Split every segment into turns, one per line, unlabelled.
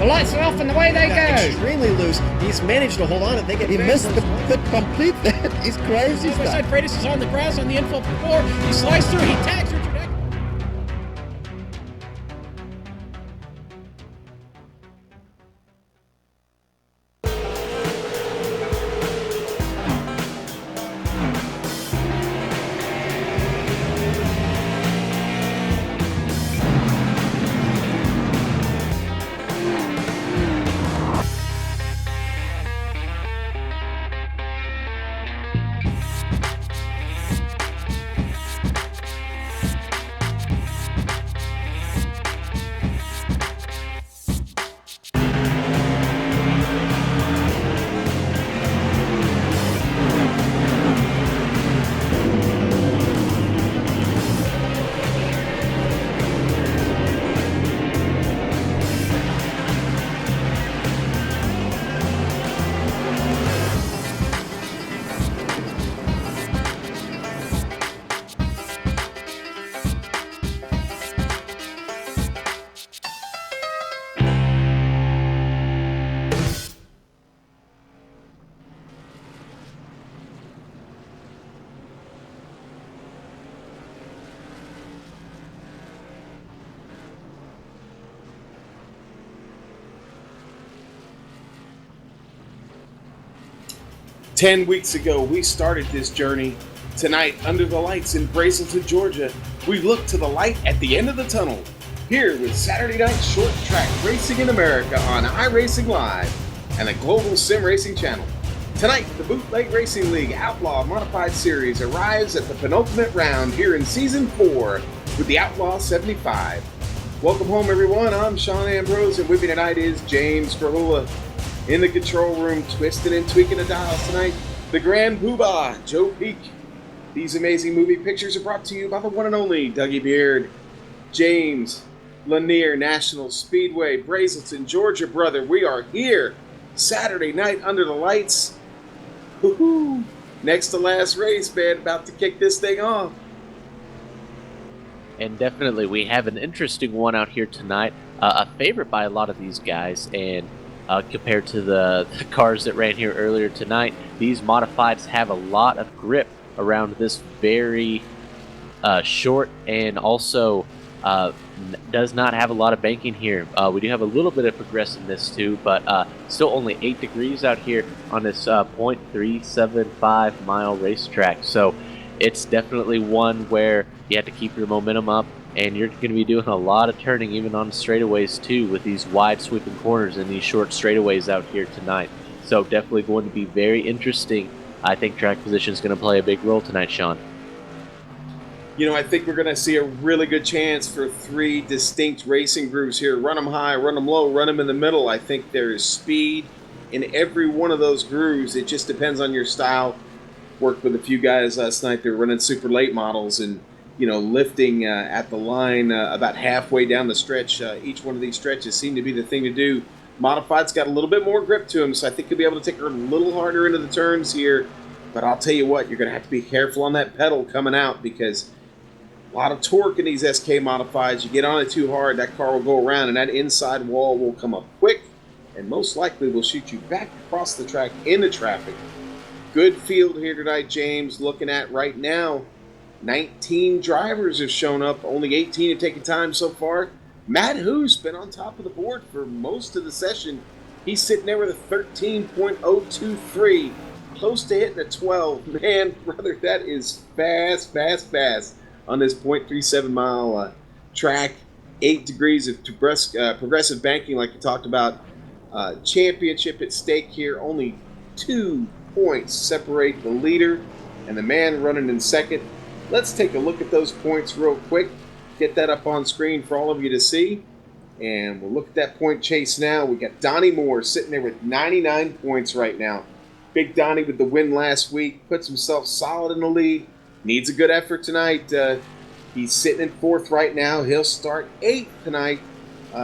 The lights are off and away they go.
Extremely loose. He's managed to hold on and he missed the complete. He's crazy.
Side Freitas is on the grass on the infield before. He slides through. He tags Richard Eck.
Ten weeks ago, we started this journey. Tonight, under the lights in Brazelton, Georgia, we look to the light at the end of the tunnel. Here with Saturday Night Short Track Racing in America on iRacing Live and the Global Sim Racing Channel. Tonight, the Bootleg Racing League Outlaw Modified Series arrives at the penultimate round here in Season 4 with the Outlaw 75. Welcome home, everyone. I'm Sean Ambrose, and with me tonight is James Grahula. In the control room, twisting and tweaking the dials tonight, the Grand Poobah, Joe Peak. These amazing movie pictures are brought to you by the one and only Dougie Beard. James, Lanier, National Speedway, Brazelton, Georgia, brother. We are here Saturday night under the lights. Woohoo! Next to last race, man. About to kick this thing off.
And definitely, we have an interesting one out here tonight. A favorite by a lot of these guys, and compared to the cars that ran here earlier tonight, these modifieds have a lot of grip around this very short, and also does not have a lot of banking here. We do have a little bit of progressiveness too, but still only 8 degrees out here on this 0.375 mile racetrack. So it's definitely one where you have to keep your momentum up, and you're going to be doing a lot of turning even on straightaways too, with these wide sweeping corners and these short straightaways out here tonight. So definitely going to be very interesting. I think track position is going to play a big role tonight, Sean.
You know, I think we're going to see a really good chance for 3 distinct racing groups here. Run them high, run them low, run them in the middle. I think there is speed in every one of those grooves. It just depends on your style. Worked with a few guys last night. They were running super late models and, you know, lifting at the line about halfway down the stretch. Each one of these stretches seemed to be the thing to do. Modified's got a little bit more grip to him, so I think he'll be able to take her a little harder into the turns here. But I'll tell you what, you're going to have to be careful on that pedal coming out, because a lot of torque in these SK Modifieds. You get on it too hard, that car will go around, and that inside wall will come up quick, and most likely will shoot you back across the track into traffic. Good field here tonight, James. Looking at right now, 19 drivers have shown up. Only 18 have taken time so far. Matt Hoos been on top of the board for most of the session. He's sitting there with a 13.023, close to hitting a 12. Man, brother, that is fast, fast, fast on this 0.37 mile track. 8 degrees of progressive banking, like you talked about. Championship at stake here. Only 2 points separate the leader and the man running in second. Let's take a look at those points real quick. Get that up on screen for all of you to see. And we'll look at that point chase now. We got Donnie Moore sitting there with 99 points right now. Big Donnie with the win last week. Puts himself solid in the lead. Needs a good effort tonight. He's sitting in 4th right now. He'll start 8th tonight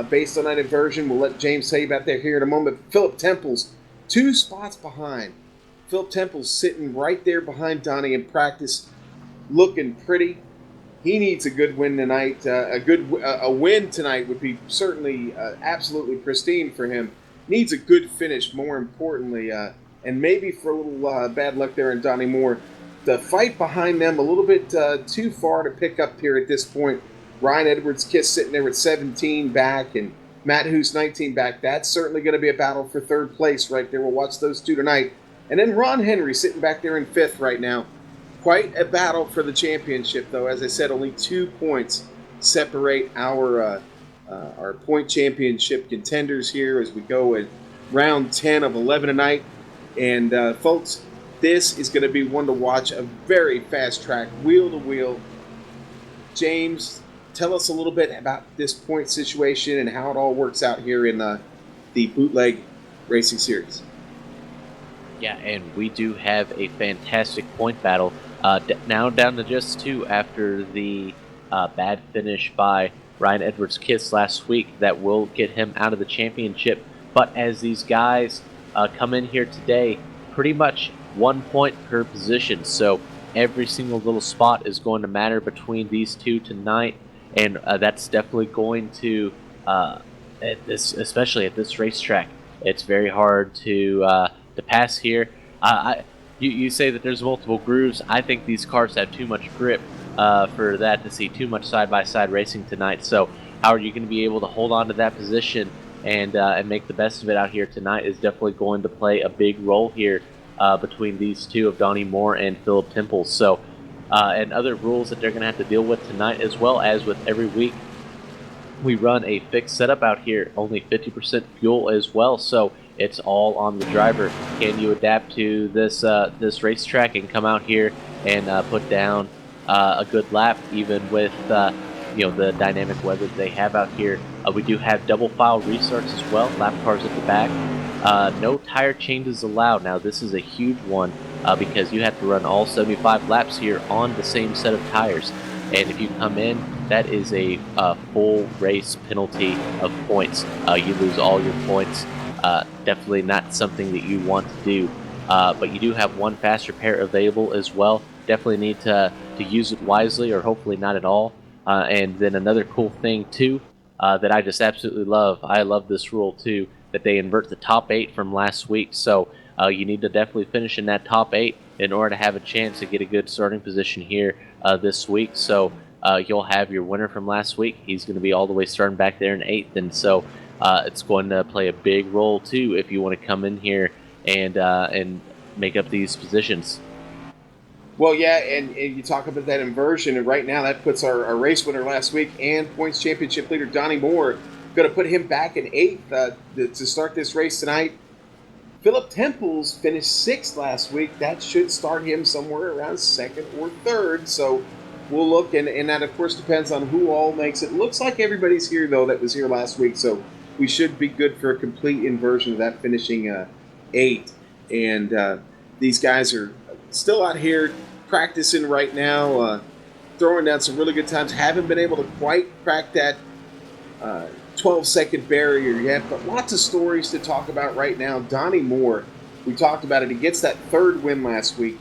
based on that inversion. We'll let James tell you about that here in a moment. Philip Temple's 2 spots behind. Philip Temple's sitting right there behind Donnie in practice, looking pretty. he needs a good win tonight. A win tonight would be certainly absolutely pristine for him. Needs a good finish, more importantly, and maybe for a little bad luck there in Donnie Moore. The fight behind them a little bit too far to pick up here at this point. Ryan Edwards-Kiss sitting there with 17 back, and Matt Hoos 19 back. That's certainly going to be a battle for third place right there. We'll watch those two tonight. And then Ron Henry sitting back there in fifth right now. Quite a battle for the championship, though. As I said, only 2 points separate our point championship contenders here as we go at round 10 of 11 tonight. And, folks, this is going to be one to watch, a very fast track, wheel to wheel. James, tell us a little bit about this point situation and how it all works out here in the Bootleg Racing Series.
Yeah, and we do have a fantastic point battle. Now down to just 2 after the bad finish by Ryan Edwards-Kiss last week that will get him out of the championship. But as these guys come in here today, pretty much 1 point per position. So every single little spot is going to matter between these two tonight. And that's definitely going to, especially at this racetrack, it's very hard to pass here. You say that there's multiple grooves. I think these cars have too much grip for that to see too much side-by-side racing tonight. So how are you going to be able to hold on to that position and make the best of it out here tonight is definitely going to play a big role here between these two of Donnie Moore and Philip Temple. So and other rules that they're going to have to deal with tonight, as well as with every week. We run a fixed setup out here, only 50% fuel as well, so it's all on the driver. Can you adapt to this racetrack and come out here and put down a good lap, even with the dynamic weather they have out here? We do have double file restarts as well, lap cars at the back. No tire changes allowed. Now this is a huge one because you have to run all 75 laps here on the same set of tires. And if you come in, that is a full race penalty of points. You lose all your points. Definitely not something that you want to do. But you do have one fast repair available as well. Definitely need to use it wisely, or hopefully not at all. And then another cool thing too that I just absolutely love. I love this rule too, that they invert the top 8 from last week. So you need to definitely finish in that top 8 in order to have a chance to get a good starting position here this week. So you'll have your winner from last week. He's going to be all the way starting back there in 8th. And so it's going to play a big role too if you want to come in here and make up these positions.
Well, yeah, and you talk about that inversion, and right now that puts our race winner last week and points championship leader Donnie Moore, going to put him back in 8th to start this race tonight. Philip Temples finished 6th last week. That should start him somewhere around 2nd or 3rd. So we'll look, and that, of course, depends on who all makes it. Looks like everybody's here, though, that was here last week. So we should be good for a complete inversion of that finishing 8. And these guys are still out here practicing right now, throwing down some really good times. Haven't been able to quite crack that 12-second barrier yet, but lots of stories to talk about right now. Donnie Moore, we talked about it. He gets that 3rd win last week.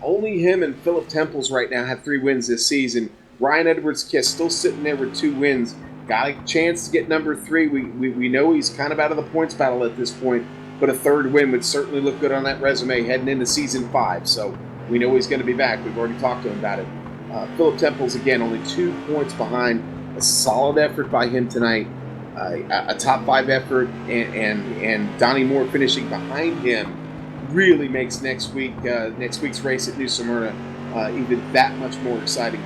Only him and Philip Temples right now have 3 wins this season. Ryan Edwards-Kiss still sitting there with 2 wins. Got a chance to get number 3. We know he's kind of out of the points battle at this point, but a 3rd win would certainly look good on that resume heading into season 5. So we know he's going to be back. We've already talked to him about it. Philip Temples, again, only 2 points behind. A solid effort by him tonight. A top 5 effort, and Donnie Moore finishing behind him really makes next week's race at New Smyrna even that much more exciting.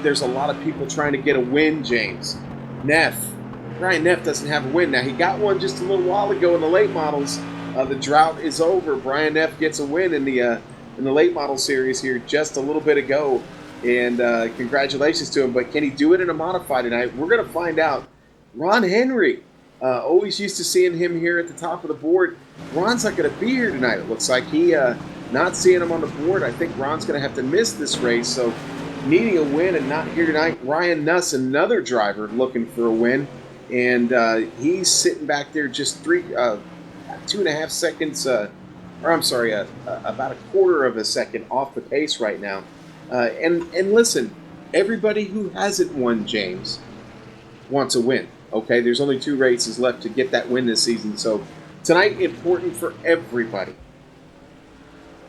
There's a lot of people trying to get a win, James. Ryan Neff doesn't have a win. Now, he got one just a little while ago in the late models. The drought is over. Brian Neff gets a win in the late model series here just a little bit ago, and congratulations to him. But can he do it in a modified tonight? We're going to find out. Ron Henry, always used to seeing him here at the top of the board. Ron's not going to be here tonight. It looks like not seeing him on the board. I think Ron's going to have to miss this race. So needing a win and not here tonight. Ryan Nuss, another driver looking for a win, and he's sitting back there just 2.5 seconds. About a quarter of a second off the pace right now. And listen, everybody who hasn't won, James, wants a win. Okay, there's only 2 races left to get that win this season. So tonight, important for everybody.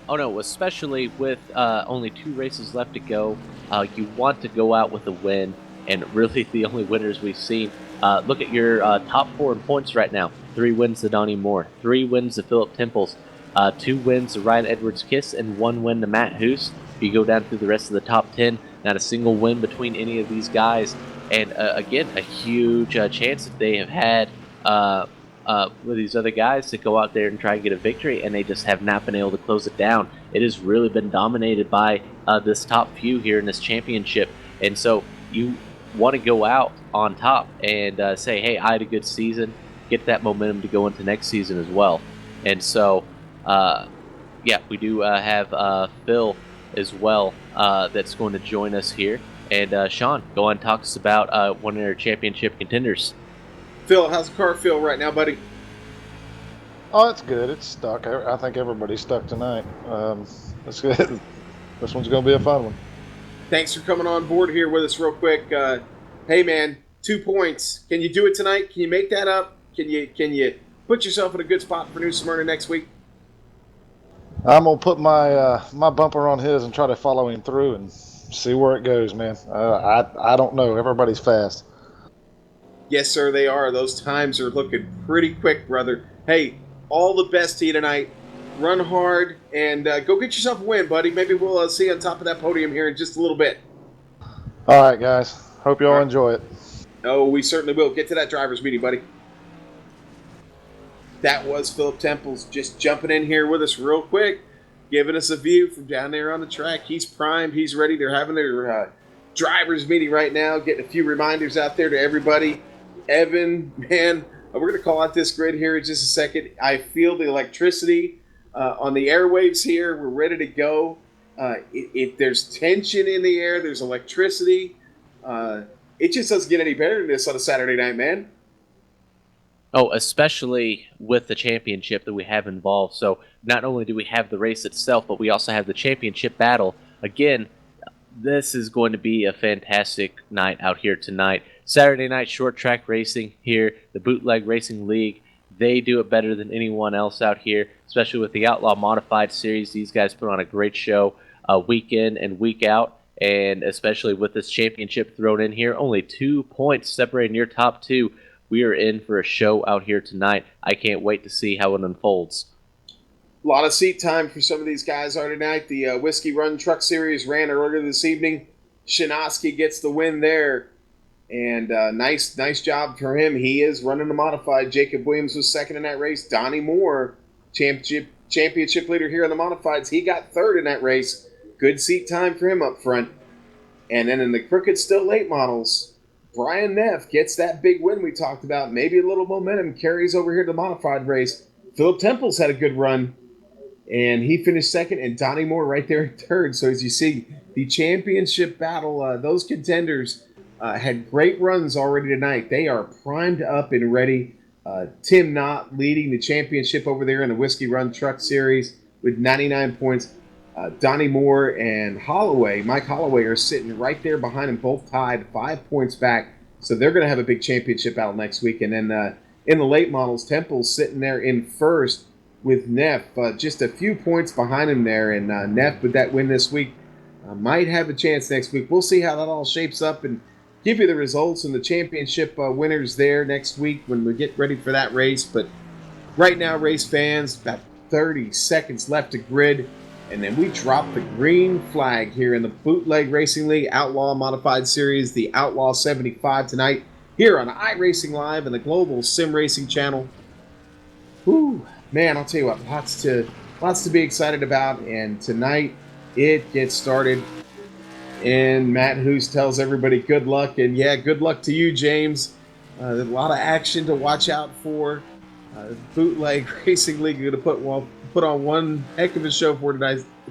Oh no, especially with only 2 races left to go, you want to go out with a win, and really the only winners we've seen. Look at your top 4 in points right now. 3 wins to Donnie Moore, 3 wins to Philip Temples, 2 wins to Ryan Edwards-Kiss, and 1 win to Matt Hoos. If you go down through the rest of the top 10, not a single win between any of these guys. And again, a huge chance that they have had with these other guys to go out there and try and get a victory, and they just have not been able to close it down. It has really been dominated by this top few here in this championship. And so you want to go out on top and say, hey, I had a good season, get that momentum to go into next season as well. And so, yeah, we do have Phil as well that's going to join us here. And Sean, go on and talk to us about one of their championship contenders.
Phil, how's the car feel right now, buddy?
Oh, it's good. It's stuck. I think everybody's stuck tonight. That's good. This one's going to be a fun one.
Thanks for coming on board here with us real quick. Hey, man, 2 points. Can you do it tonight? Can you make that up? Can you put yourself in a good spot for New Smyrna next week?
I'm going to put my my bumper on his and try to follow him through and see where it goes, man. I don't know. Everybody's fast.
Yes, sir, they are. Those times are looking pretty quick, brother. Hey, all the best to you tonight. Run hard and go get yourself a win, buddy. Maybe we'll see you on top of that podium here in just a little bit.
All right, guys. Hope you all enjoy it.
Oh, we certainly will. Get to that driver's meeting, buddy. That was Philip Temples just jumping in here with us real quick, giving us a view from down there on the track. He's primed. He's ready. They're having their driver's meeting right now, getting a few reminders out there to everybody. Evan, man, we're going to call out this grid here in just a second. I feel the electricity on the airwaves here. We're ready to go. There's tension in the air. There's electricity. It just doesn't get any better than this on a Saturday night, man.
Oh, especially with the championship that we have involved. So not only do we have the race itself, but we also have the championship battle. Again, this is going to be a fantastic night out here tonight. Saturday night short track racing here, the Bootleg Racing League. They do it better than anyone else out here, especially with the Outlaw Modified Series. These guys put on a great show week in and week out, and especially with this championship thrown in here, only 2 points separating your top 2. We are in for a show out here tonight. I can't wait to see how it unfolds.
A lot of seat time for some of these guys are tonight. The Whiskey Run Truck Series ran earlier this evening. Shinosky gets the win there. And nice job for him. He is running the modified. Jacob Williams was second in that race. Donnie Moore, championship leader here in the modifieds. He got third in that race. Good seat time for him up front. And then in the Crooked Still Late models, Brian Neff gets that big win we talked about. Maybe a little momentum carries over here to the modified race. Philip Temples had a good run, and he finished second, and Donnie Moore right there in third. So as you see, the championship battle, those contenders had great runs already tonight. They are primed up and ready. Tim Knott leading the championship over there in the Whiskey Run Truck Series with 99 points. Donnie Moore and Mike Holloway, are sitting right there behind him, both tied, 5 points back. So they're going to have a big championship battle next week. And then in the late models, Temple's sitting there in first with Neff, just a few points behind him there. And Neff, with that win this week, might have a chance next week. We'll see how that all shapes up and give you the results and the championship winners there next week when we get ready for that race. But right now, race fans, about 30 seconds left to grid. And then we drop the green flag here in the Bootleg Racing League Outlaw Modified Series, the Outlaw 75 tonight, here on iRacing Live and the Global Sim Racing Channel. Whew, man, I'll tell you what, lots to be excited about. And tonight, it gets started. And Matt Hoos tells everybody good luck. And yeah, good luck to you, James. There's a lot of action to watch out for. Bootleg Racing League are going to put on one heck of a show for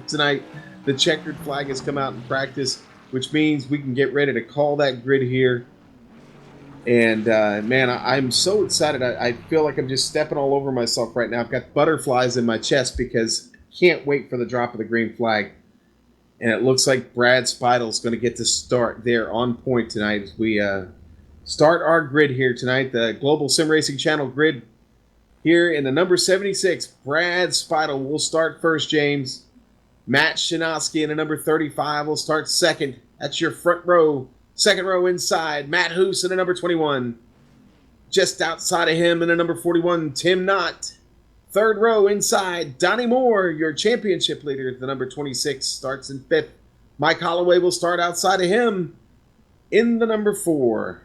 tonight. The checkered flag has come out in practice, which means we can get ready to call that grid here. And man, I'm so excited. I feel like I'm just stepping all over myself right now. I've got butterflies in my chest because I can't wait for the drop of the green flag. And it looks like Brad Spidle's going to get to start there on point tonight as we start our grid here tonight. The Global Sim Racing Channel grid here in the number 76. Brad Spidle will start first, James. Matt Shinosky in the number 35 will start second. That's your front row. Second row inside, Matt Hoos in the number 21. Just outside of him in the number 41, Tim Knott. Third row inside, Donnie Moore, your championship leader. The number 26 starts in fifth. Mike Holloway will start outside of him in the number 4.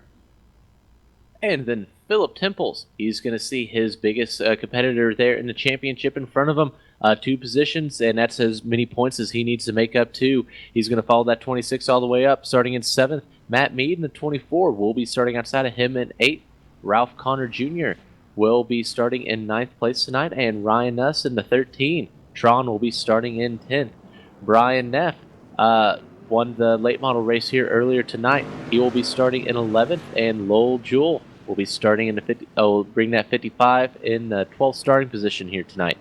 And then Philip Temples. He's going to see his biggest competitor there in the championship in front of him. 2 positions, and that's as many points as he needs to make up to. He's going to follow that 26 all the way up, starting in 7th. Matt Mead in the 24 will be starting outside of him in 8th. Ralph Connor Jr. will be starting in 9th place tonight, and Ryan Nuss in the 13. Tron will be starting in 10th. Brian Neff won the late model race here earlier tonight. He will be starting in 11th, and Lowell Jewell will be starting in the 50. Oh, bring that 55 in the 12th starting position here tonight.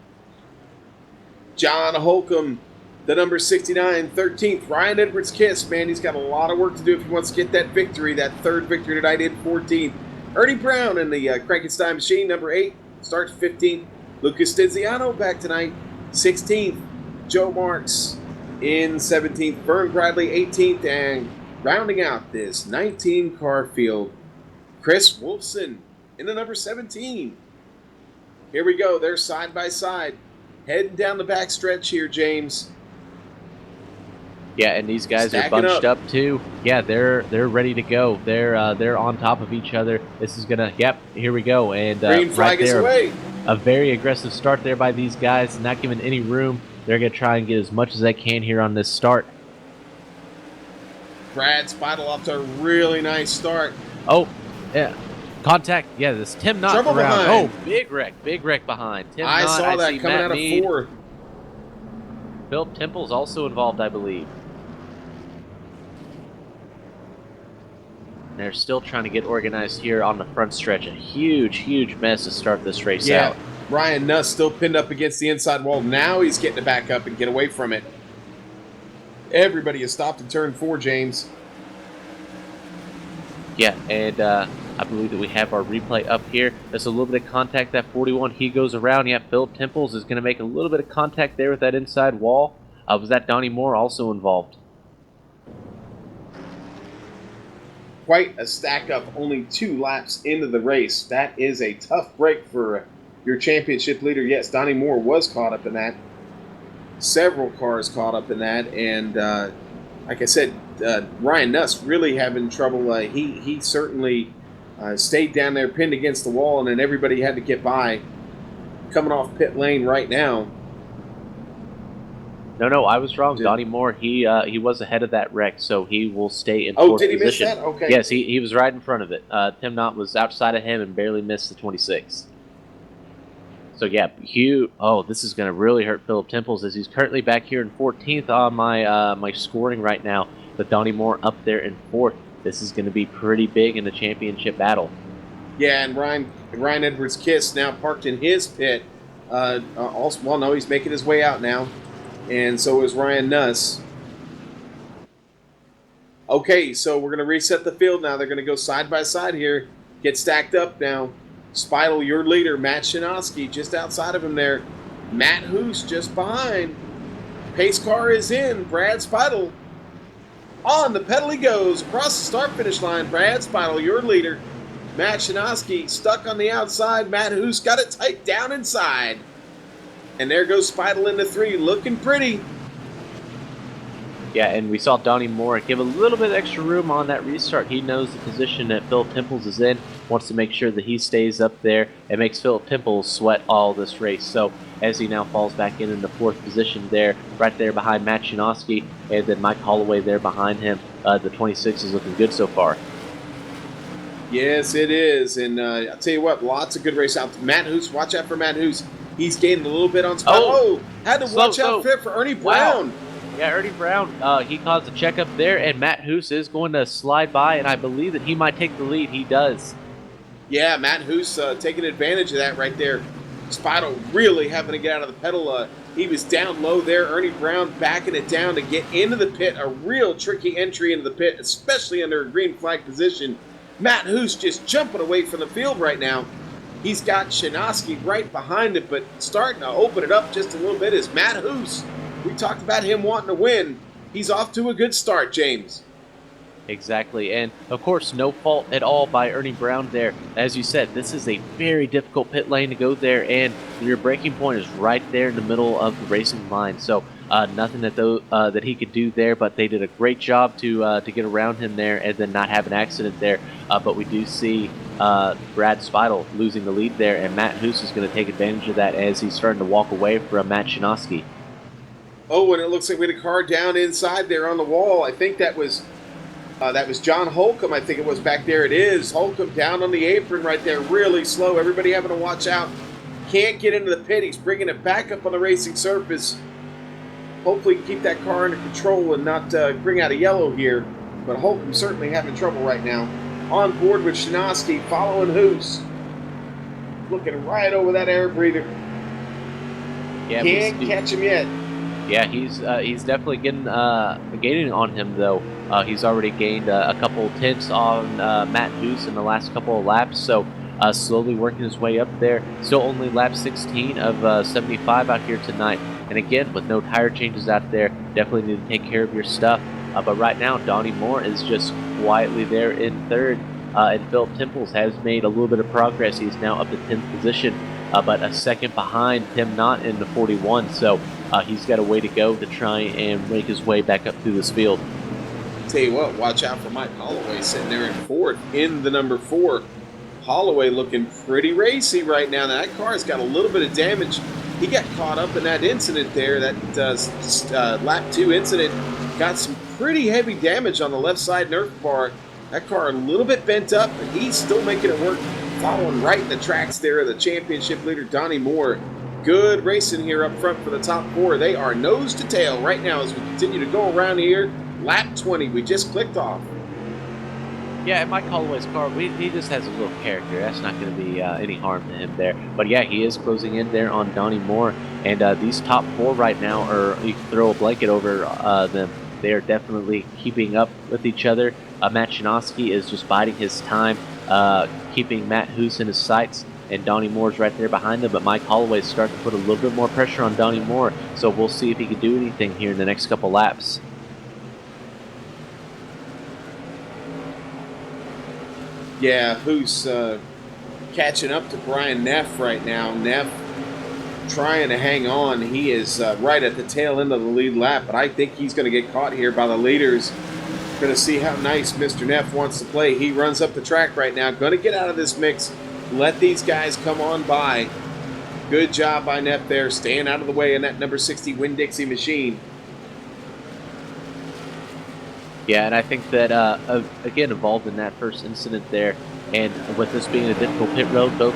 John Holcomb, the number 69, 13th. Ryan Edwards Kiss, man, he's got a lot of work to do if he wants to get that victory, that third victory tonight in 14th. Ernie Brown in the Crankenstein Machine, number 8, starts 15th. Lucas Stiziano back tonight, 16th. Joe Marks in 17th. Vern Bradley, 18th. And rounding out this 19-car field, Chris Wolfson in the number 17. Here we go. They're side by side. Heading down the back stretch here, James.
Yeah, and these guys
Stacking
are bunched up too. Yeah, they're ready to go. They're on top of each other. This is gonna. Yep, here we go. And
Green flag
right
is
there,
away.
a very aggressive start there by these guys, not giving any room. They're gonna try and get as much as they can here on this start.
Brad Spidle off to a really nice start.
Oh, yeah. Contact. Yeah, this Tim Knott
Trouble
around.
behind.
Oh, big wreck behind. Tim
I
Knott,
saw that
see
coming
Matt
out of
Mead.
4.
Philip Temple's also involved, I believe. They're still trying to get organized here on the front stretch. A huge mess to start this race out.
Ryan Nuss still pinned up against the inside wall. Now he's getting to back up and get away from it. Everybody has stopped in turn 4, James.
Yeah, and I believe that we have our replay up here. There's a little bit of contact, that 41. He goes around. Yeah, Philip Temples is going to make a little bit of contact there with that inside wall. Was that Donnie Moore also involved?
Quite a stack up, only 2 laps into the race. That is a tough break for your championship leader. Yes, Donnie Moore was caught up in that. Several cars caught up in that, and like I said, Ryan Nuss really having trouble. He certainly stayed down there pinned against the wall, and then everybody had to get by. Coming off pit lane right now.
No, I was wrong. Donnie Moore, he was ahead of that wreck, so he will stay in
Oh,
fourth
did he
position.
miss that? Okay.
Yes, he was right in front of it. Tim Knott was outside of him and barely missed the 26. So yeah, this is going to really hurt Philip Temples as he's currently back here in 14th on my scoring right now. But Donnie Moore up there in 4th. This is going to be pretty big in the championship battle.
Yeah, and Ryan Edwards Kiss now parked in his pit. He's making his way out now. And so is Ryan Nuss. Okay, so we're going to reset the field now. They're going to go side by side here. Get stacked up now. Spidle, your leader. Matt Shinosky just outside of him there. Matt Hoos just behind. Pace car is in. Brad Spidle. On the pedal he goes. Across the start-finish line. Brad Spidle, your leader. Matt Shinosky stuck on the outside. Matt Hoos got it tight down inside. And there goes Spidle into 3, looking pretty.
Yeah, and we saw Donnie Moore give a little bit extra room on that restart. He knows the position that Phil Temples is in, wants to make sure that he stays up there. It makes Phil Temples sweat all this race. So as he now falls back in the 4th position there, right there behind Matt Shinosky, and then Mike Holloway there behind him. The 26 is looking good so far.
Yes, it is. And I'll tell you what, lots of good race out. Matt Hoos, watch out for Matt Hoos. He's gained a little bit on Spidle. Oh, had to watch out for Ernie Brown.
Wow. Yeah, Ernie Brown, he caused a check up there, and Matt Hoos is going to slide by, and I believe that he might take the lead. He does.
Yeah, Matt Hoos taking advantage of that right there. Spidle really having to get out of the pedal. He was down low there. Ernie Brown backing it down to get into the pit. A real tricky entry into the pit, especially under a green flag position. Matt Hoos just jumping away from the field right now. He's got Shinosky right behind it, but starting to open it up just a little bit is Matt Hoos. We talked about him wanting to win. He's off to a good start, James.
Exactly, and of course, no fault at all by Ernie Brown there. As you said, this is a very difficult pit lane to go there, and your braking point is right there in the middle of the racing line. So nothing that he could do there, but they did a great job to get around him there and then not have an accident there. But we do see Brad Speidel losing the lead there, and Matt Hoos is going to take advantage of that as he's starting to walk away from Matt Shinosky.
Oh, and it looks like we had a car down inside there on the wall. I think that was John Holcomb, I think it was back there. It is. Holcomb down on the apron right there, really slow. Everybody having to watch out. Can't get into the pit. He's bringing it back up on the racing surface. Hopefully he can keep that car under control and not bring out a yellow here. But Holcomb certainly having trouble right now. On board with Shinosky, following Hoos. Looking right over that air breather.
Yeah,
Can't catch him yet.
Yeah, he's definitely gaining on him though. He's already gained a couple tenths on Matt Hoos in the last couple of laps, so slowly working his way up there. Still only lap 16 of 75 out here tonight. And again, with no tire changes out there, definitely need to take care of your stuff. But right now, Donnie Moore is just quietly there in third. And Philip Temples has made a little bit of progress. He's now up to 10th position, but a second behind Tim Knott in the 41. So he's got a way to go to try and make his way back up through this field.
Tell you what, watch out for Mike Holloway sitting there in fourth in the number 4. Holloway looking pretty racy right now. That car's got a little bit of damage. He got caught up in that incident there, that lap 2 incident. Got some pretty heavy damage on the left side nerf bar. That car a little bit bent up, but he's still making it work. Following right in the tracks there, the championship leader, Donnie Moore. Good racing here up front for the top 4. They are nose to tail right now as we continue to go around here. Lap 20, we just clicked off.
Yeah, and Mike Holloway's car, he just has a little character. That's not going to be any harm to him there. But yeah, he is closing in there on Donnie Moore. And these top 4 right now, or you can throw a blanket over them, they are definitely keeping up with each other. Matt Shinosky is just biding his time, keeping Matt Hoos in his sights. And Donnie Moore's right there behind him, but Mike Holloway's starting to put a little bit more pressure on Donnie Moore. So we'll see if he can do anything here in the next couple laps.
Yeah, who's catching up to Brian Neff right now. Neff trying to hang on. He is right at the tail end of the lead lap, but I think he's going to get caught here by the leaders. Going to see how nice Mr. Neff wants to play. He runs up the track right now. Going to get out of this mix. Let these guys come on by. Good job by Neff there, staying out of the way in that number 60 Winn-Dixie machine.
Yeah, and I think that, again, involved in that first incident there, and with this being a difficult pit road, both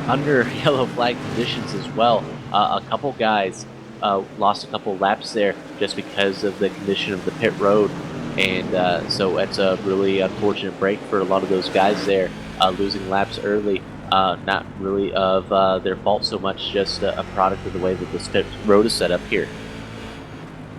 under yellow flag conditions as well, a couple guys lost a couple laps there just because of the condition of the pit road, and so it's a really unfortunate break for a lot of those guys there, losing laps early. Not really of their fault so much, just a product of the way that this pit road is set up here.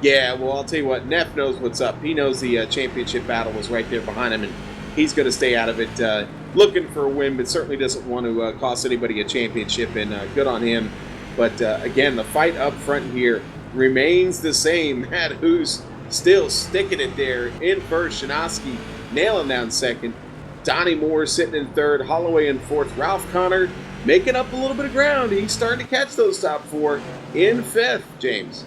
Yeah, well, I'll tell you what, Neff knows what's up. He knows the championship battle was right there behind him, and he's going to stay out of it, looking for a win, but certainly doesn't want to cost anybody a championship, and good on him. But, again, the fight up front here remains the same. Matt Hoos still sticking it there in first. Shinosky nailing down second. Donnie Moore sitting in third. Holloway in fourth. Ralph Connor making up a little bit of ground. He's starting to catch those top 4 in fifth, James.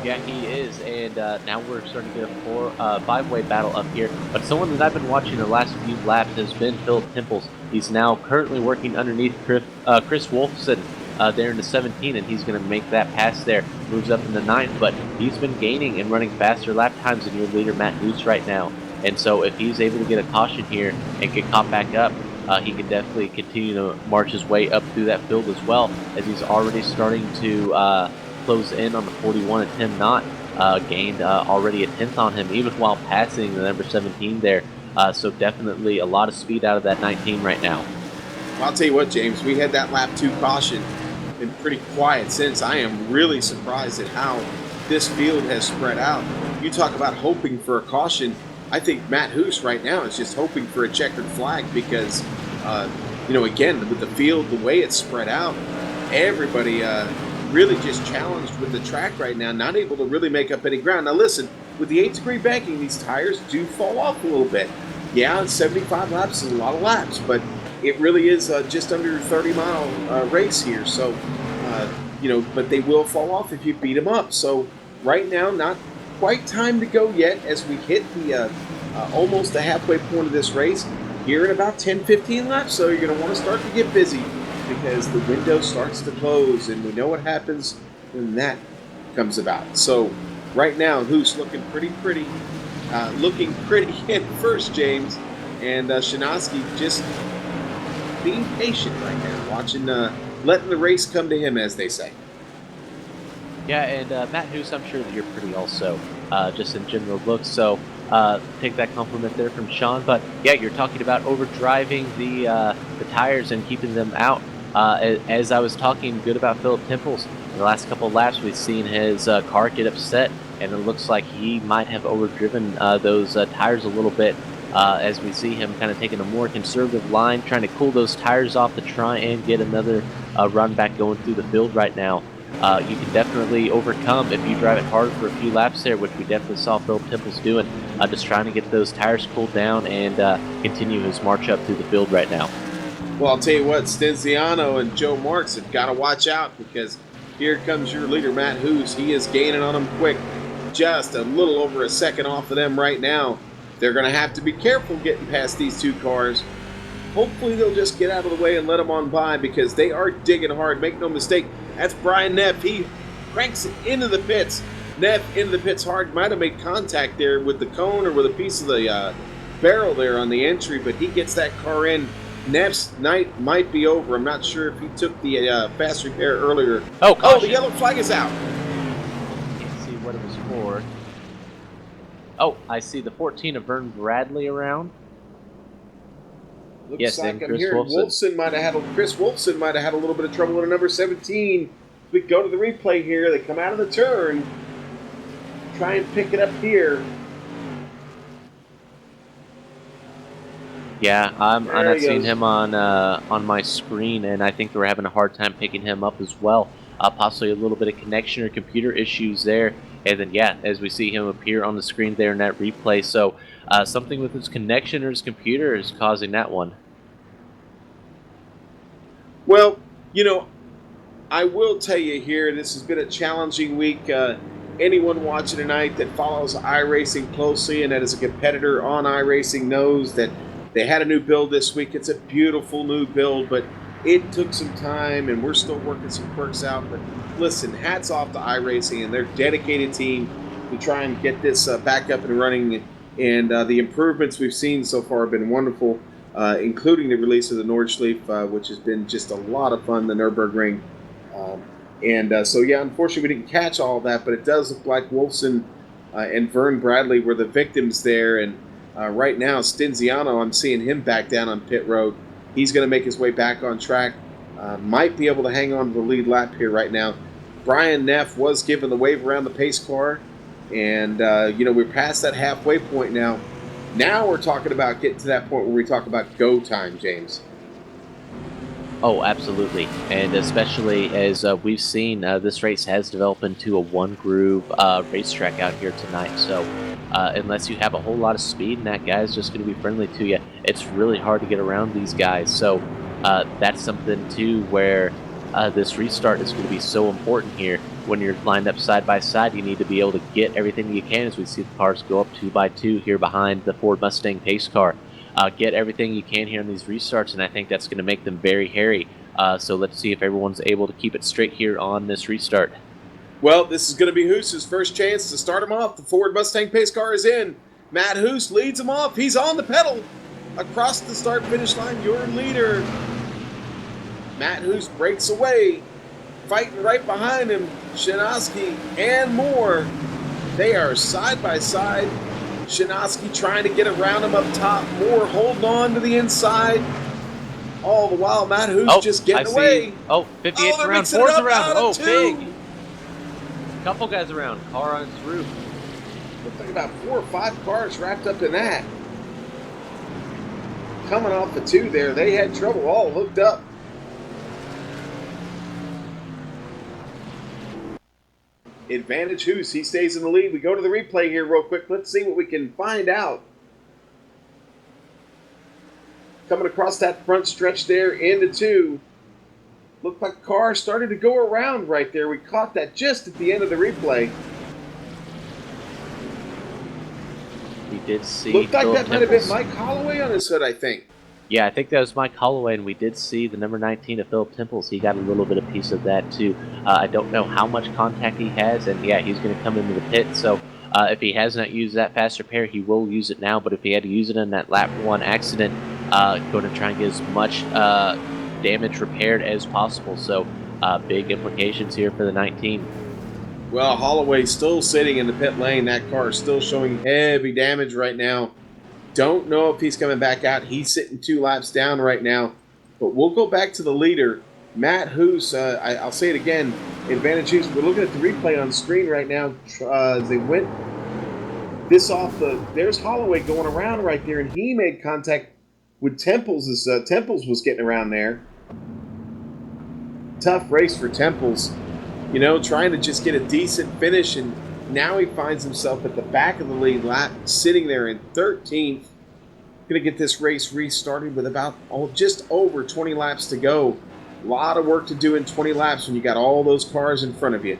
Yeah, he is, and now we're starting to get a 5-way battle up here. But someone that I've been watching the last few laps has been Philip Temples. He's now currently working underneath Chris Wolfson there in the 17, and he's going to make that pass there. Moves up in the 9th, but he's been gaining and running faster lap times than your leader Matt Hoos right now. And so if he's able to get a caution here and get caught back up, he can definitely continue to march his way up through that field as well, as he's already starting to close in on the 41, and Tim Knott gained already a 10th on him, even while passing the number 17 there. So definitely a lot of speed out of that 19 right now.
I'll tell you what, James, we had that lap 2 caution. been pretty quiet since. I am really surprised at how this field has spread out. You talk about hoping for a caution. I think Matt Hoos right now is just hoping for a checkered flag because, again, with the field, the way it's spread out, everybody really just challenged with the track right now, not able to really make up any ground. Now, listen, with the 8-degree banking, these tires do fall off a little bit. Yeah, 75 laps is a lot of laps, but it really is just under a 30-mile race here. So, but they will fall off if you beat them up. So right now, not quite time to go yet as we hit the almost the halfway point of this race. Here in about 10-15 laps, so you're going to want to start to get busy because the window starts to close, and we know what happens when that comes about. So right now, Hoos looking pretty in first, James, and Shinosky just being patient right now, watching, letting the race come to him, as they say.
Yeah, and Matt Hoos, I'm sure that you're pretty also, just in general looks. So take that compliment there from Sean. But yeah, you're talking about overdriving the tires and keeping them out. As I was talking good about Philip Temples, in the last couple of laps, we've seen his car get upset, and it looks like he might have overdriven those tires a little bit. As we see him kind of taking a more conservative line, trying to cool those tires off to try and get another run back going through the field right now. You can definitely overcome if you drive it hard for a few laps there, which we definitely saw Philip Temples doing, just trying to get those tires cooled down and continue his march up through the field right now.
Well, I'll tell you what, Stenziano and Joe Marks have got to watch out because here comes your leader, Matt Hoos. He is gaining on them quick, just a little over a second off of them right now. They're going to have to be careful getting past these two cars. Hopefully they'll just get out of the way and let them on by because they are digging hard. Make no mistake, that's Brian Neff. He cranks it into the pits. Neff into the pits hard. Might have made contact there with the cone or with a piece of the barrel there on the entry, but he gets that car in. Neff's night might be over. I'm not sure if he took the fast repair earlier.
Oh,
the yellow flag is out.
Can't see what it was for. Oh, I see the 14 of Vern Bradley around.
Looks
yes,
like
and
I'm
Chris
hearing Chris Wolfson might have had a little bit of trouble in a number 17. We go to the replay here. They come out of the turn. Try and pick it up here.
Yeah, I'm not seeing him on my screen, and I think they were having a hard time picking him up as well. Possibly a little bit of connection or computer issues there. And then, yeah, as we see him appear on the screen there in that replay. So something with his connection or his computer is causing that one.
Well, I will tell you here, this has been a challenging week. Anyone watching tonight that follows iRacing closely and that is a competitor on iRacing knows that they had a new build this week. It's a beautiful new build, but it took some time, and we're still working some quirks out. But listen, hats off to iRacing and their dedicated team to try and get this back up and running. And the improvements we've seen so far have been wonderful, including the release of the Nordschleife, which has been just a lot of fun, the Nürburgring. So, yeah, unfortunately, we didn't catch all of that, but it does look like Wolfson and Vern Bradley were the victims there. And right now, Stenziano, I'm seeing him back down on pit road. He's going to make his way back on track. Might be able to hang on to the lead lap here right now. Brian Neff was given the wave around the pace car. And, we're past that halfway point now. Now we're talking about getting to that point where we talk about go time, James.
Oh, absolutely. And especially as we've seen, this race has developed into a one-groove racetrack out here tonight. So unless you have a whole lot of speed and that guy's just going to be friendly to you, it's really hard to get around these guys. So that's something, too, where this restart is going to be so important here. When you're lined up side by side, you need to be able to get everything you can as we see the cars go up 2 by 2 here behind the Ford Mustang pace car. Get everything you can here in these restarts, and I think that's going to make them very hairy. So let's see if everyone's able to keep it straight here on this restart.
Well, this is going to be Hoos's first chance to start him off. The Ford Mustang pace car is in. Matt Hoos leads him off. He's on the pedal. Across the start-finish line, your leader. Matt Hoos breaks away. Fighting right behind him, Shinosky and Moore. They are side by side. Shinosky trying to get around him up top. Moore holding on to the inside. All the while, Matt Who's
Oh,
just
I
getting
see.
away.
Oh, 58's
they're
around,
mixing it
4's
up
around.
out of
Oh,
two.
big. Couple guys around. Car on its roof.
Looks like about 4 or 5 cars wrapped up in that. Coming off the 2 there, they had trouble all hooked up. Advantage Who's, he stays in the lead. We go to the replay here real quick. Let's see what we can find out. Coming across that front stretch there into 2. Looked like the car started to go around right there. We caught that just at the end of the replay.
We did see.
Looked like
Philip
that might have been
Temples.
Mike Holloway on his hood, I think.
Yeah, I think that was Mike Holloway, and we did see the number 19 of Philip Temples. He got a little bit of piece of that too. I don't know how much contact he has, and yeah, he's going to come into the pit. So if he has not used that fast repair, he will use it now. But if he had to use it in that lap 1 accident, going to try and get as much damage repaired as possible. So big implications here for the 19.
Well, Holloway's still sitting in the pit lane. That car is still showing heavy damage right now. Don't know if he's coming back out. He's sitting 2 laps down right now. But we'll go back to the leader, Matt Hoos. I'll say it again. Advantage Hoos. We're looking at the replay on the screen right now. As they went this off the. There's Holloway going around right there, and he made contact with Temples as Temples was getting around there. Tough race for Temples. You know, trying to just get a decent finish, and now he finds himself at the back of the lead lap, sitting there in 13th. Going to get this race restarted with about just over 20 laps to go. A lot of work to do in 20 laps when you got all those cars in front of you.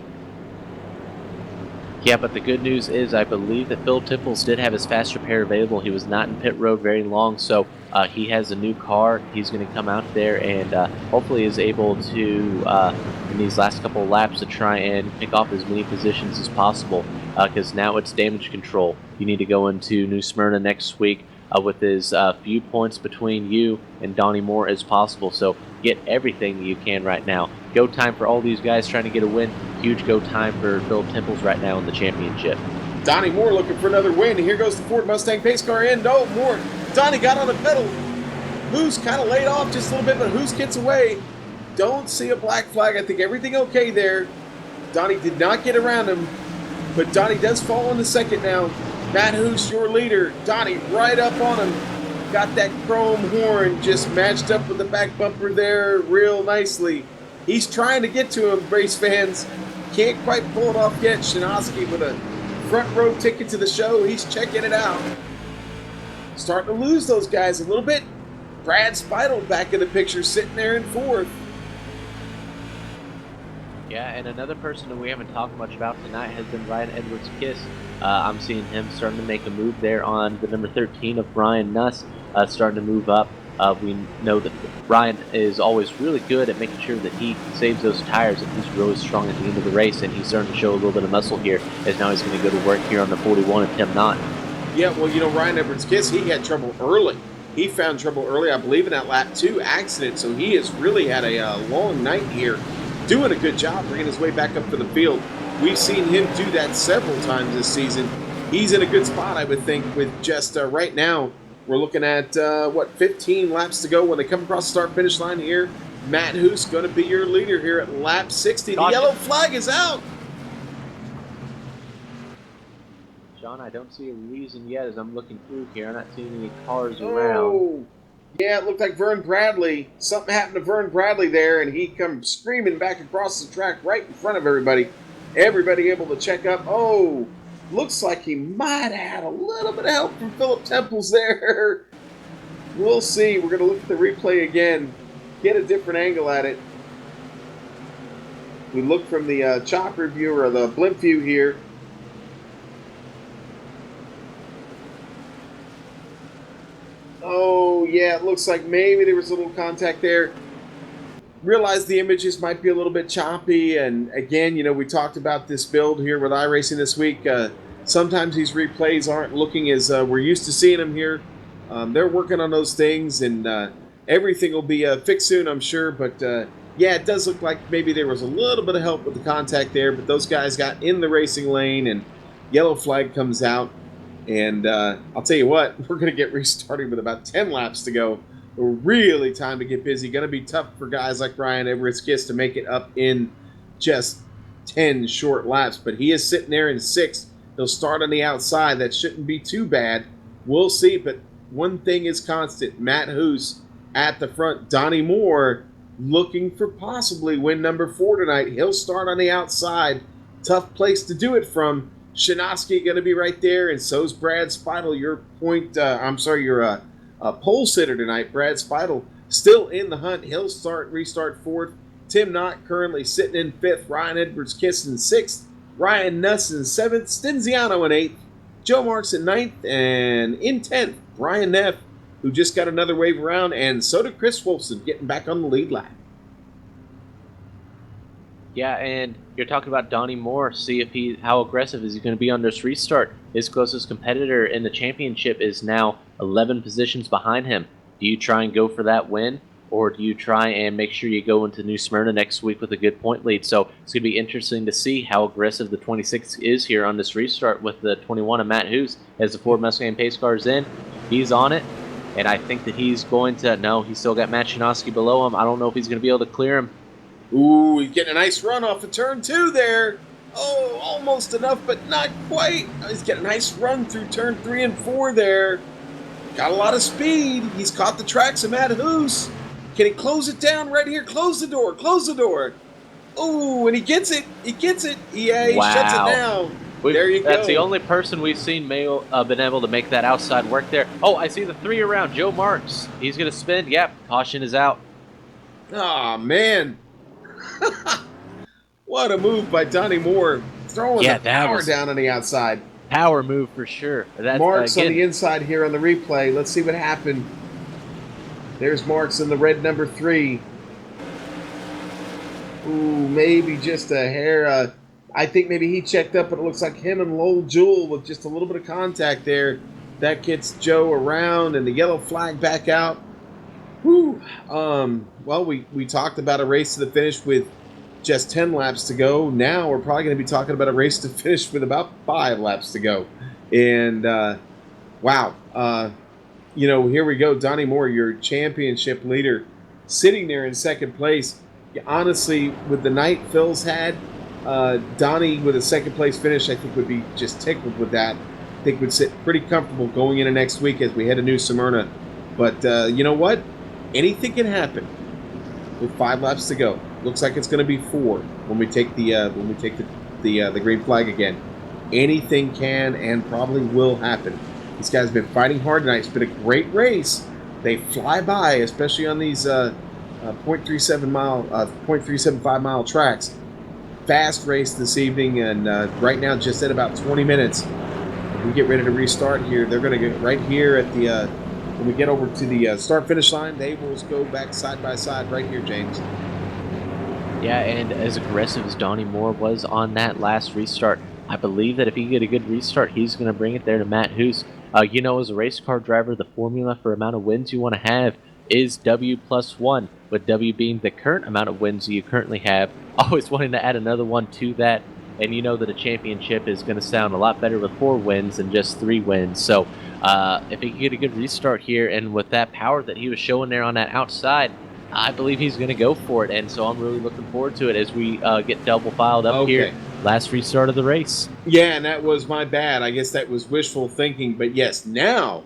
Yeah, but the good news is I believe that Phil Temples did have his fast repair available. He was not in pit road very long, so he has a new car. He's going to come out there and hopefully is able to, in these last couple of laps, to try and pick off as many positions as possible, because now it's damage control. You need to go into New Smyrna next week with as few points between you and Donnie Moore as possible. So get everything that you can right now. Go time for all these guys trying to get a win. Huge go time for Phil Temples right now in the championship.
Donnie Moore looking for another win. Here goes the Ford Mustang pace car in. No, Moore. Donnie got on the pedal. Who's kind of laid off just a little bit, but Who's gets away. Don't see a black flag. I think everything okay there. Donnie did not get around him, but Donnie does fall in the second now. Matt Hoos, your leader. Donnie right up on him. Got that chrome horn just matched up with the back bumper there real nicely. He's trying to get to him, race fans. Can't quite pull it off yet. Shinosky with a front row ticket to the show. He's checking it out. Starting to lose those guys a little bit. Brad Speidel back in the picture, sitting there in 4th.
Yeah, and another person that we haven't talked much about tonight has been Ryan Edwards-Kiss. I'm seeing him starting to make a move there on the number 13 of Brian Nuss, starting to move up. We know that Ryan is always really good at making sure that he saves those tires, and he's really strong at the end of the race, and he's starting to show a little bit of muscle here, as now he's going to go to work here on the 41 of Tim Knott. Yeah,
well, you know, Ryan Edwards-Kiss, he had trouble early. He found trouble early, I believe, in that lap 2 accident, so he has really had a long night here. Doing a good job bringing his way back up to the field. We've seen him do that several times this season. He's in a good spot, I would think, with just right now. We're looking at, 15 laps to go when they come across the start-finish line here. Matt Hoos going to be your leader here at lap 60. The yellow flag is out.
John, I don't see a reason yet as I'm looking through here. I'm not seeing any cars around.
Yeah, it looked like Vern Bradley. Something happened to Vern Bradley there, and he comes screaming back across the track right in front of everybody. Everybody able to check up. Oh, looks like he might have had a little bit of help from Philip Temples there. We'll see. We're going to look at the replay again, get a different angle at it. We look from the chopper view or the blimp view here. Oh, yeah, it looks like maybe there was a little contact there. Realize the images might be a little bit choppy, and again, you know, we talked about this build here with iRacing this week. Sometimes these replays aren't looking as we're used to seeing them here. They're working on those things, and everything will be fixed soon, I'm sure, but yeah, it does look like maybe there was a little bit of help with the contact there, but those guys got in the racing lane, and yellow flag comes out. And I'll tell you what, we're going to get restarted with about 10 laps to go. really time to get busy. Going to be tough for guys like Ryan Edwards-Kiss to make it up in just 10 short laps, but he is sitting there in 6th. He'll start on the outside. That shouldn't be too bad. We'll see, but one thing is constant. Matt Hoos at the front. Donnie Moore looking for possibly win number 4 tonight. He'll start on the outside. Tough place to do it from. Shinosky going to be right there, and so's Brad Speidel. Your pole sitter tonight, Brad Speidel, still in the hunt. He'll restart 4th. Tim Knott currently sitting in 5th. Ryan Edwards-Kiss in 6th. Ryan Nuss in 7th. Stinziano in 8th. Joe Marks in 9th. And in 10th, Brian Neff, who just got another wave around. And so did Chris Wolfson getting back on the lead lap.
Yeah, and you're talking about Donnie Moore. See if how aggressive is he going to be on this restart. His closest competitor in the championship is now 11 positions behind him. Do you try and go for that win? Or do you try and make sure you go into New Smyrna next week with a good point lead? So it's going to be interesting to see how aggressive the 26 is here on this restart with the 21 of Matt Hoos. As the Ford Mustang pace car is in, he's on it. And I think that he's going to, no, he's still got Matt Shinosky below him. I don't know if he's going to be able to clear him.
Ooh, he's getting a nice run off of turn 2 there. Oh, almost enough, but not quite. He's getting a nice run through turn 3 and 4 there. Got a lot of speed. He's caught the tracks of Matt Hoos. Can he close it down right here? Close the door. Close the door. Oh, and he gets it. He gets it. Yeah, he shuts it down. There you go.
That's the only person we've seen been able to make that outside work there. Oh, I see the 3 around. Joe Marks. He's going to spin. Yep, caution is out.
Oh, man. What a move by Donnie Moore. Throwing the power down on the outside.
Power move for sure. That's,
Marks on the inside here on the replay. Let's see what happened. There's Marks in the red number 3. Ooh, maybe just a hair. I think maybe he checked up, but it looks like him and Lowell Jewell with just a little bit of contact there. That gets Joe around and the yellow flag back out. Whew. Well, we talked about a race to the finish with just 10 laps to go. Now we're probably going to be talking about a race to finish with about 5 laps to go. And, wow. Here we go. Donnie Moore, your championship leader, sitting there in 2nd place. Honestly, with the night Phil's had, Donnie with a 2nd place finish, I think would be just tickled with that. I think would sit pretty comfortable going into next week as we head to New Smyrna. But you know what? Anything can happen with 5 laps to go. Looks like it's going to be 4 when we take the green flag again. Anything can and probably will happen. These guys have been fighting hard tonight. It's been a great race. They fly by, especially on these 0.375 mile tracks. Fast race this evening, and right now just at about 20 minutes. When we get ready to restart here, they're going to get right here at the when we get over to the start-finish line. They will go back side by side right here, James.
Yeah, and as aggressive as Donnie Moore was on that last restart, I believe that if he can get a good restart, he's going to bring it there to Matt Hoos. As a race car driver, the formula for amount of wins you want to have is W+1, with W being the current amount of wins you currently have. Always wanting to add another one to that, and you know that a championship is going to sound a lot better with 4 wins than just 3 wins. So if he can get a good restart here, and with that power that he was showing there on that outside, I believe he's going to go for it, and so I'm really looking forward to it as we get double filed up here. Last restart of the race.
Yeah, and that was my bad. I guess that was wishful thinking. But yes, now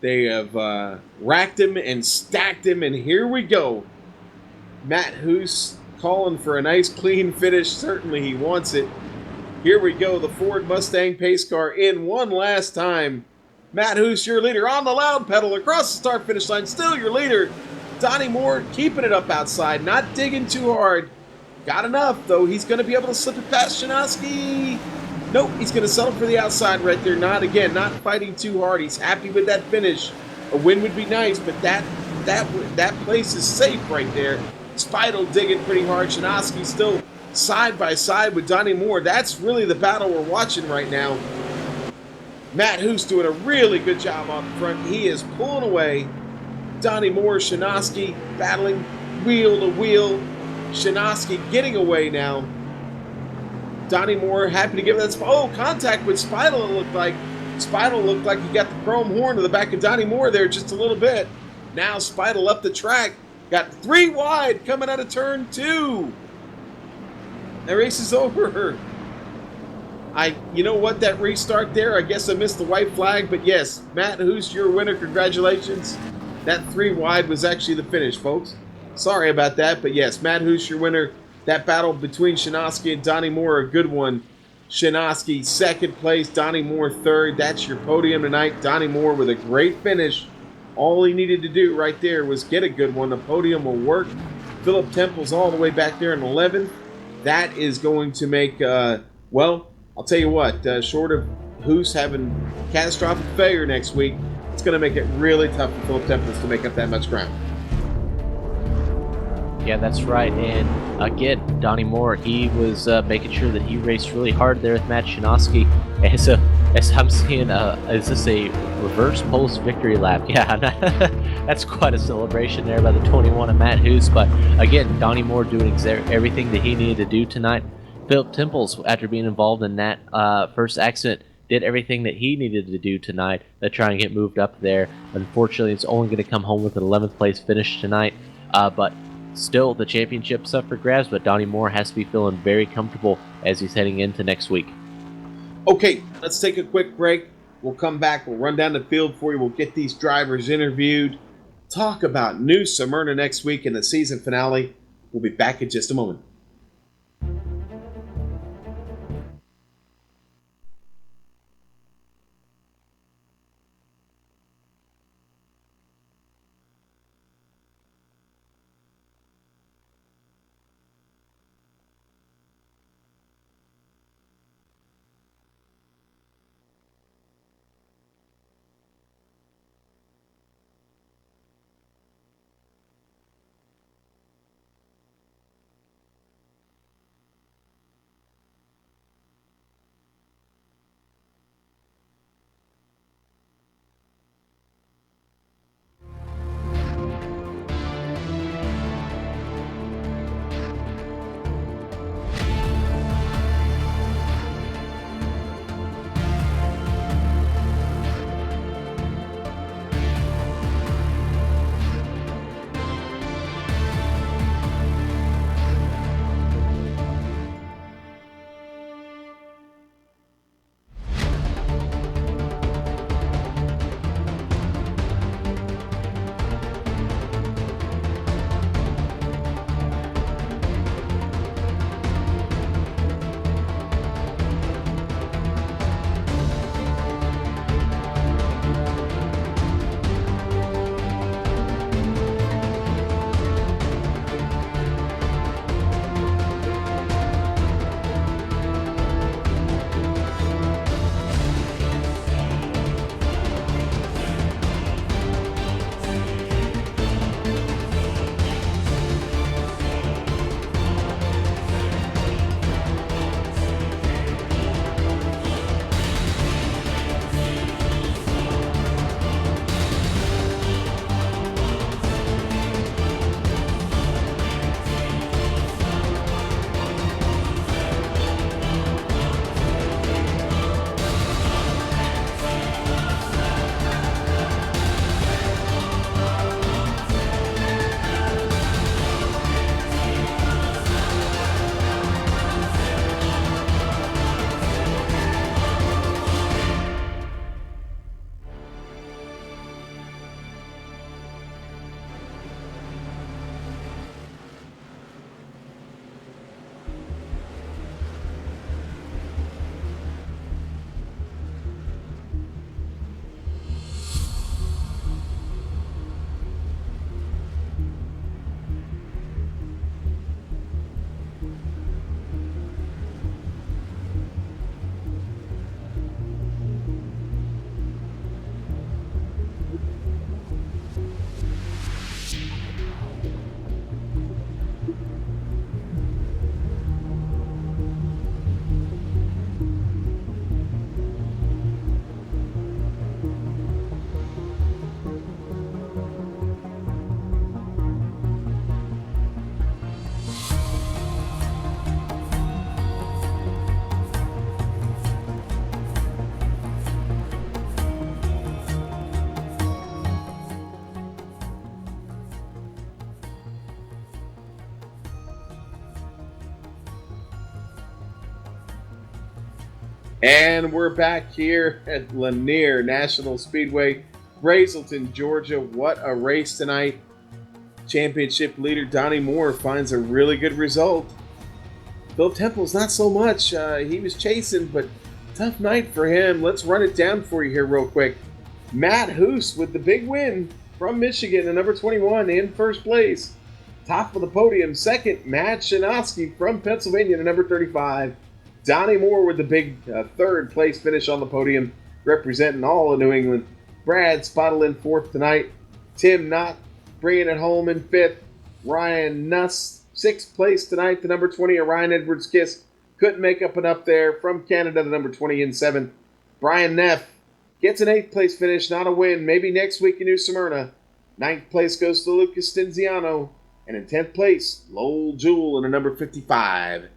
they have racked him and stacked him, and here we go. Matt Hoos calling for a nice clean finish. Certainly he wants it. Here we go. The Ford Mustang pace car in one last time. Matt Hoos, your leader, on the loud pedal across the start-finish line. Still your leader. Donnie Moore keeping it up outside, not digging too hard. Got enough, though. He's going to be able to slip it past Shinosky. Nope, he's going to settle for the outside right there. Not fighting too hard. He's happy with that finish. A win would be nice, but that place is safe right there. Speidel digging pretty hard. Shinosky still side by side with Donnie Moore. That's really the battle we're watching right now. Matt Hoos doing a really good job on the front. He is pulling away. Donnie Moore, Shinosky battling wheel to wheel. Shinosky getting away now. Donnie Moore happy to give that. Contact with Speidel, it looked like. Speidel looked like he got the chrome horn to the back of Donnie Moore there just a little bit. Now Speidel up the track. Got 3 wide coming out of turn 2. That race is over. You know what, that restart there, I guess I missed the white flag, but yes, Matt, who's your winner? Congratulations. That 3 wide was actually the finish, folks. Sorry about that, but yes, Matt, who's your winner? That battle between Shinosky and Donnie Moore, a good one. Shinosky second place, Donnie Moore third. That's your podium tonight. Donnie Moore with a great finish. All he needed to do right there was get a good one. The podium will work. Philip Temple's all the way back there in 11th. That is going to make, well, I'll tell you what, short of Hoos having catastrophic failure next week, it's going to make it really tough for Philip Temples to make up that much ground.
Yeah, that's right. And again, Donnie Moore, he was making sure that he raced really hard there with Matt Shinosky. And so, as I'm seeing, is this a reverse post victory lap? Yeah, that's quite a celebration there by the 21 of Matt Hoos. But again, Donnie Moore doing everything that he needed to do tonight. Philip Temples, after being involved in that first accident, did everything that he needed to do tonight to try and get moved up there. Unfortunately, it's only going to come home with an 11th place finish tonight. But still, the championship's up for grabs, but Donnie Moore has to be feeling very comfortable as he's heading into next week.
Okay, let's take a quick break. We'll come back. We'll run down the field for you. We'll get these drivers interviewed. Talk about New Smyrna next week in the season finale. We'll be back in just a moment. And we're back here at Lanier National Speedway, Brazelton, Georgia. What a race tonight. Championship leader Donnie Moore finds a really good result. Phil Temple's not so much. He was chasing, but tough night for him. Let's run it down for you here real quick. Matt Hoos with the big win from Michigan, the number 21 in first place. Top of the podium, second, Matt Shinoski from Pennsylvania, the number 35. Donnie Moore with the big third place finish on the podium, representing all of New England. Brad spotted in fourth tonight. Tim Knott bringing it home in fifth. Ryan Nuss, sixth place tonight, the number 20. Ryan Edwards Kiss couldn't make up and up there. From Canada, the number 20 in seventh. Brian Neff gets an eighth place finish, not a win. Maybe next week in New Smyrna. Ninth place goes to Lucas Stinziano. And in 10th place, Lowell Jewell in the number 55.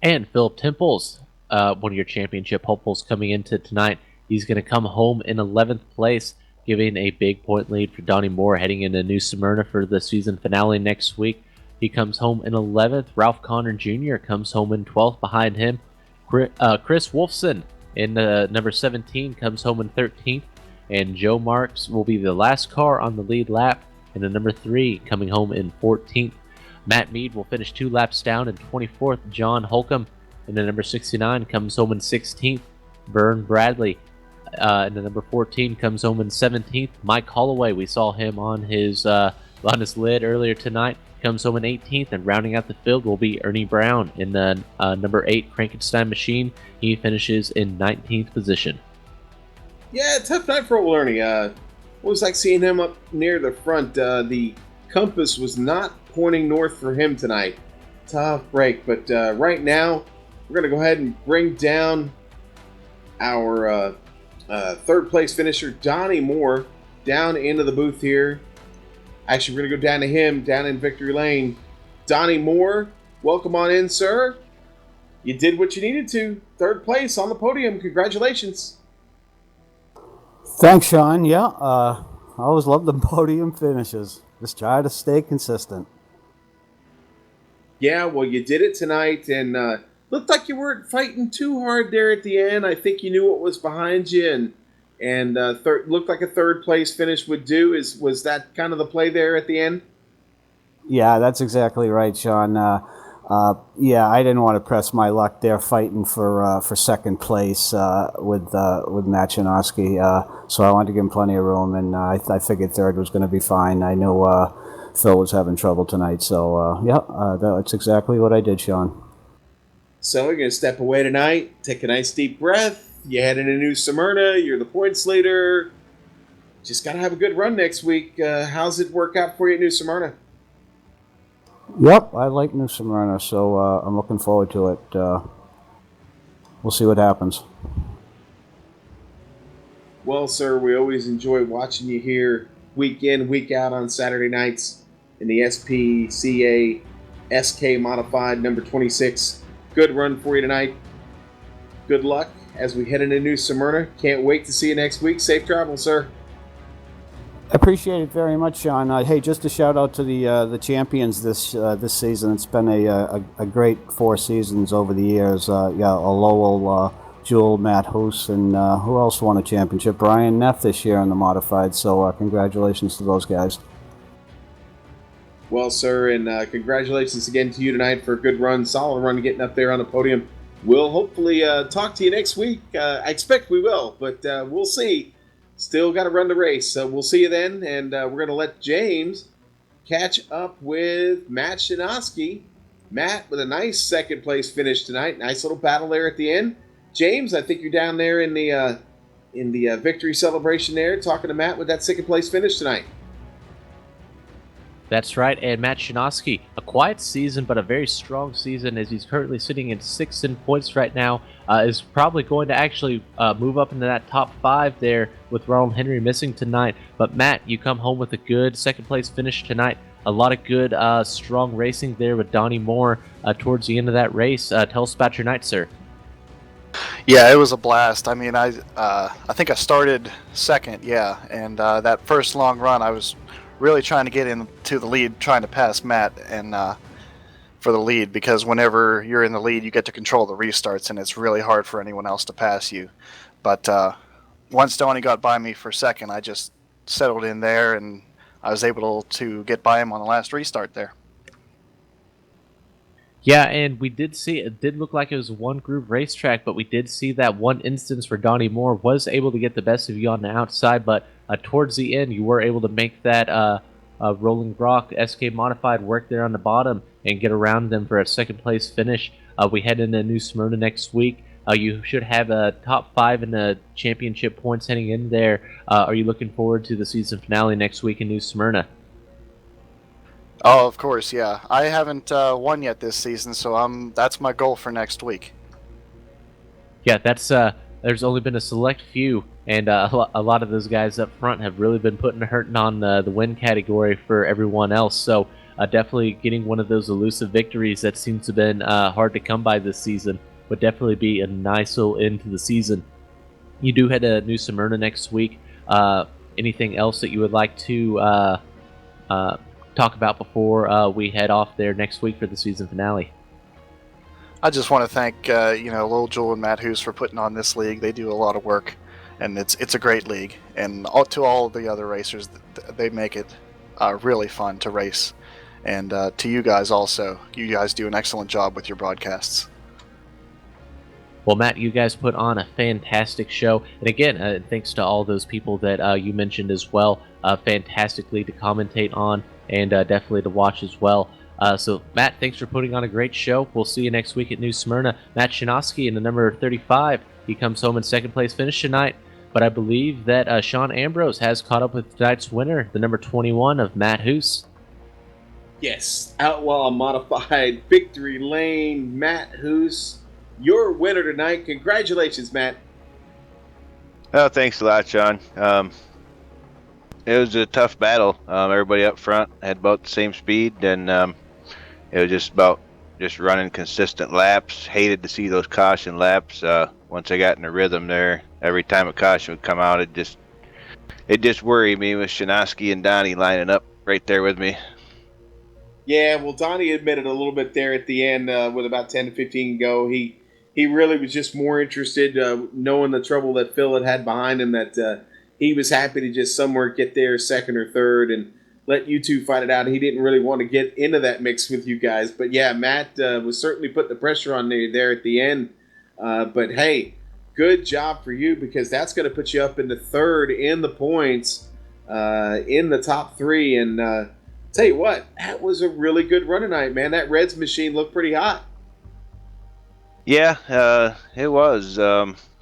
And Philip Temples, one of your championship hopefuls coming into tonight. He's going to come home in 11th place, giving a big point lead for Donnie Moore heading into New Smyrna for the season finale next week. He comes home in 11th. Ralph Connor Jr. comes home in 12th behind him. Chris Wolfson in number 17 comes home in 13th. And Joe Marks will be the last car on the lead lap in the number 3, coming home in 14th. Matt Mead will finish 2 laps down in 24th. John Holcomb in the number 69 comes home in 16th. Vern Bradley in the number 14 comes home in 17th. Mike Holloway, we saw him on his lid earlier tonight, comes home in 18th. And rounding out the field will be Ernie Brown in the number 8 Frankenstein machine. He finishes in 19th position.
Yeah, tough night for old Ernie. It was like seeing him up near the front. The compass was not pointing north for him tonight. Tough break, but right now we're going to go ahead and bring down our third place finisher, Donnie Moore, down into the booth here. Actually, we're going to go down to him, down in Victory Lane. Donnie Moore, welcome on in, sir. You did what you needed to. Third place on the podium. Congratulations.
Thanks, Sean. Yeah, I always love the podium finishes. Just try to stay consistent.
Yeah, well, you did it tonight, and looked like you weren't fighting too hard there at the end. I think you knew what was behind you, and looked like a third place finish would do. Was that kind of the play there at the end?
Yeah, that's exactly right, Sean. Yeah, I didn't want to press my luck there fighting for second place with Matt Chinoski, so I wanted to give him plenty of room, and I figured third was going to be fine. I knew Phil was having trouble tonight, so that's exactly what I did, Sean.
So you're going to step away tonight, take a nice deep breath. You head into New Smyrna. You're the points leader. Just got to have a good run next week. How's it work out for you at New Smyrna?
Yep, I like New Smyrna, so I'm looking forward to it. We'll see what happens.
Well, sir, we always enjoy watching you here week in, week out on Saturday nights in the SPCA SK Modified number 26. Good run for you tonight. Good luck as we head into New Smyrna. Can't wait to see you next week. Safe travel, sir.
Appreciate it very much, Sean. Hey, just a shout out to the champions this season. It's been a great 4 seasons over the years. Lowell, Jewel, Matt Hoos, and who else won a championship? Brian Neff this year in the modified. So congratulations to those guys.
Well, sir, and congratulations again to you tonight for a good run, solid run, getting up there on the podium. We'll hopefully talk to you next week. I expect we will, but we'll see. Still got to run the race, so we'll see you then. And we're going to let James catch up with Matt Shinoski. Matt with a nice second place finish tonight. Nice little battle there at the end. James, I think you're down there in the victory celebration there, talking to Matt with that second place finish tonight.
That's right, and Matt Shinoski, a quiet season, but a very strong season as he's currently sitting in 6th in points right now, is probably going to actually move up into that top 5 there with Ronald Henry missing tonight. But Matt, you come home with a good second place finish tonight. A lot of good, strong racing there with Donnie Moore towards the end of that race. Tell us about your night, sir.
Yeah, it was a blast. I mean, I think I started second, and that first long run, I was really trying to get into the lead, trying to pass Matt, and for the lead, because whenever you're in the lead, you get to control the restarts, and it's really hard for anyone else to pass you. But once Donnie got by me for second, I just settled in there, and I was able to get by him on the last restart there.
Yeah, and we did see, it did look like it was a one-groove racetrack, but we did see that one instance where Donnie Moore was able to get the best of you on the outside, but towards the end, you were able to make that Rolling Rock SK Modified work there on the bottom and get around them for a second-place finish. We head into New Smyrna next week. You should have a top 5 in the championship points heading in there. Are you looking forward to the season finale next week in New Smyrna?
Oh, of course, yeah. I haven't won yet this season, so that's my goal for next week.
Yeah, that's there's only been a select few, and a lot of those guys up front have really been putting a hurting on the win category for everyone else. So definitely getting one of those elusive victories that seems to have been hard to come by this season would definitely be a nice little end to the season. You do head to New Smyrna next week. Anything else that you would like to talk about before we head off there next week for the season finale?
I just want to thank Lil Jewel and Matt Hoos for putting on this league. They do a lot of work, and it's a great league. And to all the other racers, they make it really fun to race. And to you guys also, you guys do an excellent job with your broadcasts.
Well, Matt, you guys put on a fantastic show. And again, thanks to all those people that you mentioned as well. Fantastically to commentate on and definitely to watch as well. So, Matt, thanks for putting on a great show. We'll see you next week at New Smyrna. Matt Shinosky in the number 35. He comes home in second place finish tonight. But I believe that Sean Ambrose has caught up with tonight's winner, the number 21 of Matt Hoos.
Yes, Outlaw Modified Victory Lane, Matt Hoos, your winner tonight. Congratulations, Matt.
Oh, thanks a lot, Sean. It was a tough battle. Everybody up front had about the same speed, and it was just about running consistent laps. Hated to see those caution laps. Once I got in the rhythm there, every time a caution would come out, it just worried me with Shinosky and Donnie lining up right there with me.
Yeah, well, Donnie admitted a little bit there at the end with about 10 to 15 to go. He really was just more interested, knowing the trouble that Phil had behind him, that he was happy to just somewhere get there second or third and let you two fight it out. He didn't really want to get into that mix with you guys. But, yeah, Matt was certainly putting the pressure on there at the end. But, hey, good job for you, because that's going to put you up into third in the points in the top 3. And tell you what, that was a really good run tonight, man. That Reds machine looked pretty hot.
Yeah, it was.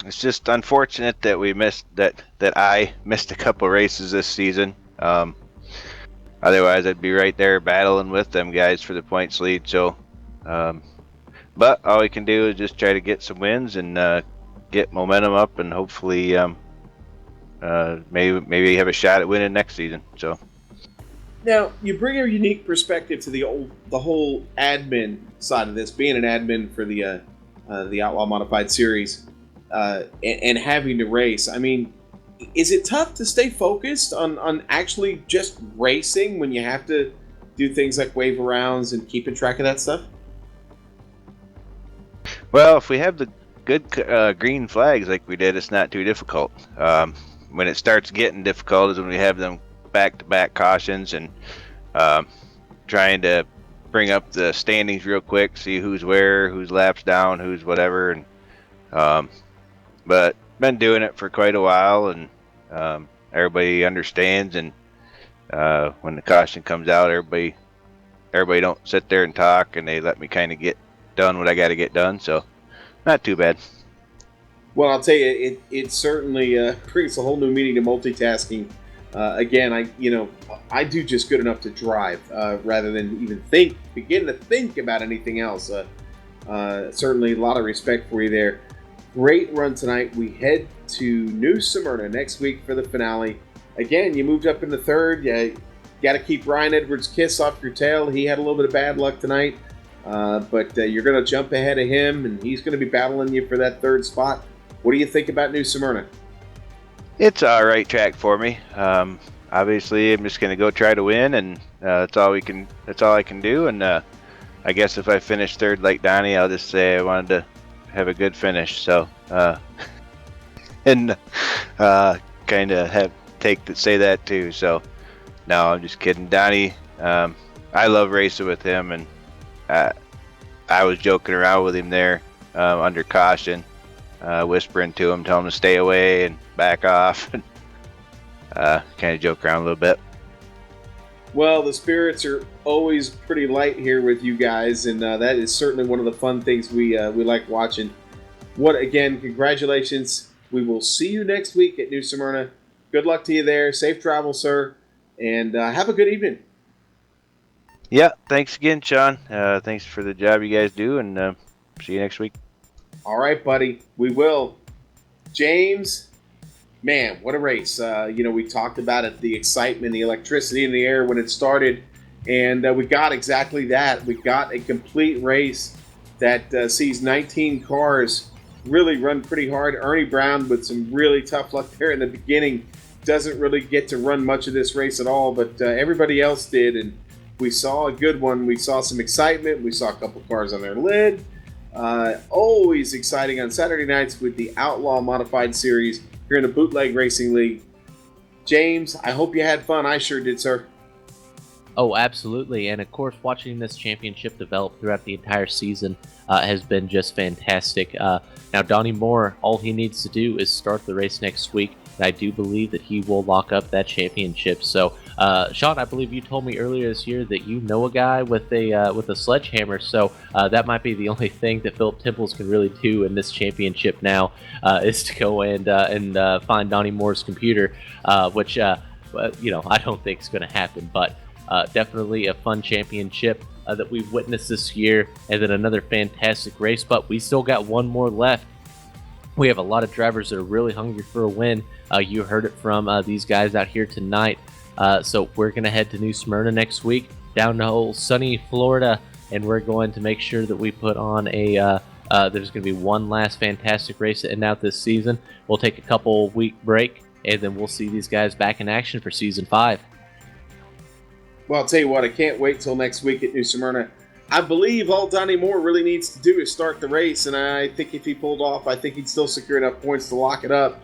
It's just unfortunate that we missed that I missed a couple races this season. Otherwise, I'd be right there battling with them guys for the points lead. So, but all we can do is just try to get some wins and get momentum up, and hopefully, maybe have a shot at winning next season. So.
Now, you bring a unique perspective to the whole admin side of this, being an admin for the Outlaw Modified Series, and having to race. I mean, is it tough to stay focused on actually just racing when you have to do things like wave arounds and keeping track of that stuff?
Well, if we have the good green flags like we did, it's not too difficult. When it starts getting difficult is when we have them back-to-back cautions and trying to bring up the standings real quick, see who's where, who's laps down, who's whatever. And but been doing it for quite a while, and everybody understands. And when the caution comes out, everybody don't sit there and talk, and they let me kind of get done what I got to get done. So not too bad.
Well, I'll tell you, it certainly brings a whole new meaning to multitasking. Again, I do just good enough to drive rather than even begin to think about anything else. Certainly a lot of respect for you there. Great run tonight. We head to New Smyrna next week for the finale. Again, you moved up in the third. You got to keep Ryan Edwards' kiss off your tail. He had a little bit of bad luck tonight, but you're going to jump ahead of him, and he's going to be battling you for that third spot. What do you think about New Smyrna?
It's all right track for me. Obviously, I'm just going to go try to win, and that's all I can do. And I guess if I finish third like Donnie, I'll just say I wanted to have a good finish. So, and kind of say that too. So, no, I'm just kidding. Donnie, I love racing with him, and I was joking around with him there under caution, whispering to him, telling him to stay away and back off, and kind of joke around a little bit.
Well, the spirits are always pretty light here with you guys, and that is certainly one of the fun things we like watching. Again, congratulations. We will see you next week at New Smyrna. Good luck to you there. Safe travel, sir, and have a good evening.
Yeah, thanks again, Sean. Thanks for the job you guys do, and see you next week.
All right, buddy. We will. James, man, what a race. We talked about it, the excitement, the electricity in the air when it started, and we got exactly that. We got a complete race that sees 19 cars really run pretty hard. Ernie Brown, with some really tough luck there in the beginning, doesn't really get to run much of this race at all, but everybody else did, and we saw a good one. We saw some excitement. We saw a couple cars on their lid. Always exciting on Saturday nights with the Outlaw Modified Series here in the Bootleg Racing League. James, I hope you had fun. I sure did, sir.
Oh, absolutely. And of course, watching this championship develop throughout the entire season has been just fantastic. Now, Donnie Moore, all he needs to do is start the race next week. And I do believe that he will lock up that championship. So, Sean, I believe you told me earlier this year that you know a guy with a sledgehammer. So that might be the only thing that Philip Temples can really do in this championship now is to go and find Donnie Moore's computer, which I don't think is going to happen. But definitely a fun championship that we've witnessed this year, and then another fantastic race. But we still got one more left. We have a lot of drivers that are really hungry for a win. You heard it from these guys out here tonight. So we're going to head to New Smyrna next week, down to old sunny Florida, and we're going to make sure that we put on there's going to be one last fantastic race to end out this season. We'll take a couple week break, and then we'll see these guys back in action for Season 5.
Well, I'll tell you what, I can't wait till next week at New Smyrna. I believe all Donnie Moore really needs to do is start the race, and I think if he pulled off, I think he'd still secure enough points to lock it up.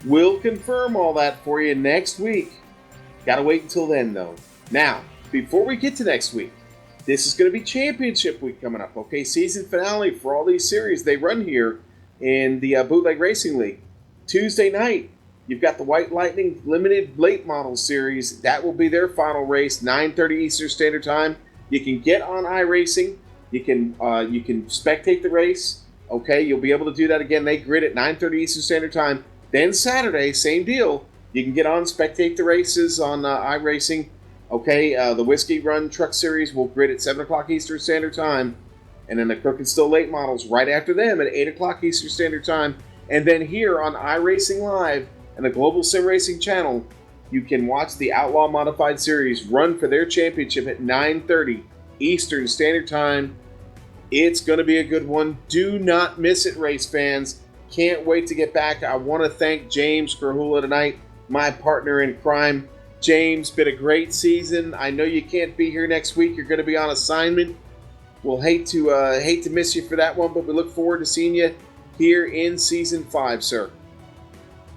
We'll confirm all that for you next week. Gotta wait until then, though. Now, before we get to next week, this is going to be championship week coming up, okay? Season finale for all these series they run here in the Bootleg Racing League. Tuesday night, you've got the White Lightning Limited Late Model Series. That will be their final race, 9:30 Eastern Standard Time. You can get on iRacing. You can spectate the race. Okay, you'll be able to do that again. They grid at 9:30 Eastern Standard Time. Then Saturday, same deal. You can get on, spectate the races on iRacing. Okay, the Whiskey Run Truck Series will grid at 7 o'clock Eastern Standard Time. And then the Crooked Still Late Models right after them at 8 o'clock Eastern Standard Time. And then here on iRacing Live and the Global Sim Racing channel, you can watch the Outlaw Modified Series run for their championship at 9:30 Eastern Standard Time. It's going to be a good one. Do not miss it, race fans. Can't wait to get back. I want to thank James Krahula tonight, my partner in crime. James, been a great season. I know you can't be here next week. You're going to be on assignment. We'll hate to miss you for that one, but we look forward to seeing you here in Season 5, sir.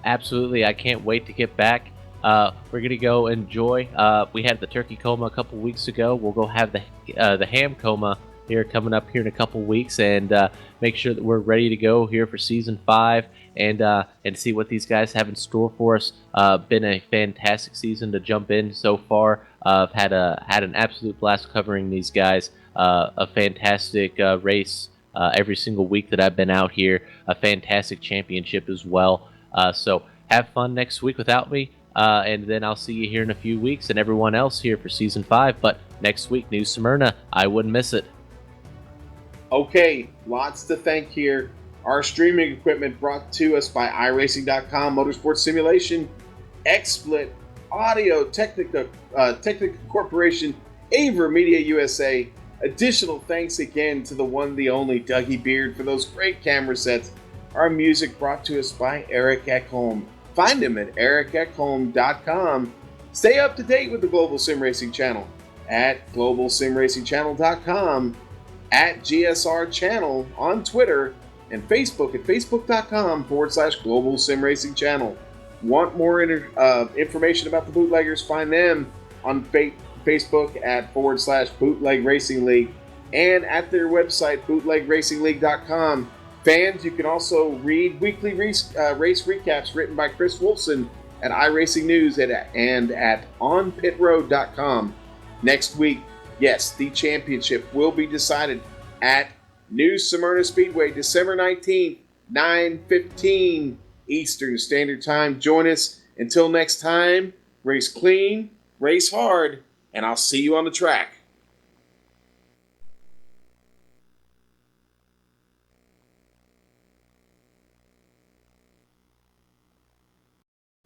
Absolutely. I can't wait to get back. We're going to go enjoy. We had the turkey coma a couple weeks ago. We'll go have the ham coma here coming up here in a couple weeks, and make sure that we're ready to go here for Season 5 and see what these guys have in store for us. Been a fantastic season to jump in so far. I've had an absolute blast covering these guys. A fantastic race every single week that I've been out here. A fantastic championship as well. So have fun next week without me. And then I'll see you here in a few weeks and everyone else here for Season 5. But next week, New Smyrna, I wouldn't miss it.
Okay, lots to thank here. Our streaming equipment brought to us by iRacing.com, Motorsports Simulation, XSplit, Audio Technica Corporation, Aver Media USA. Additional thanks again to the one, the only Dougie Beard for those great camera sets. Our music brought to us by Eric Ekholm. Find him at ericekholm.com. Stay up to date with the Global Sim Racing Channel at globalsimracingchannel.com. at GSR Channel on Twitter, and Facebook at facebook.com/Global Sim Racing Channel. Want more information about the Bootleggers? Find them on Facebook at /Bootleg Racing League and at their website, bootlegracingleague.com. Fans, you can also read weekly race recaps written by Chris Wolfson at iRacing News and at onpitroad.com. Next week, yes, the championship will be decided at New Smyrna Speedway, December 19th, 9:15 Eastern Standard Time. Join us. Until next time, race clean, race hard, and I'll see you on the track.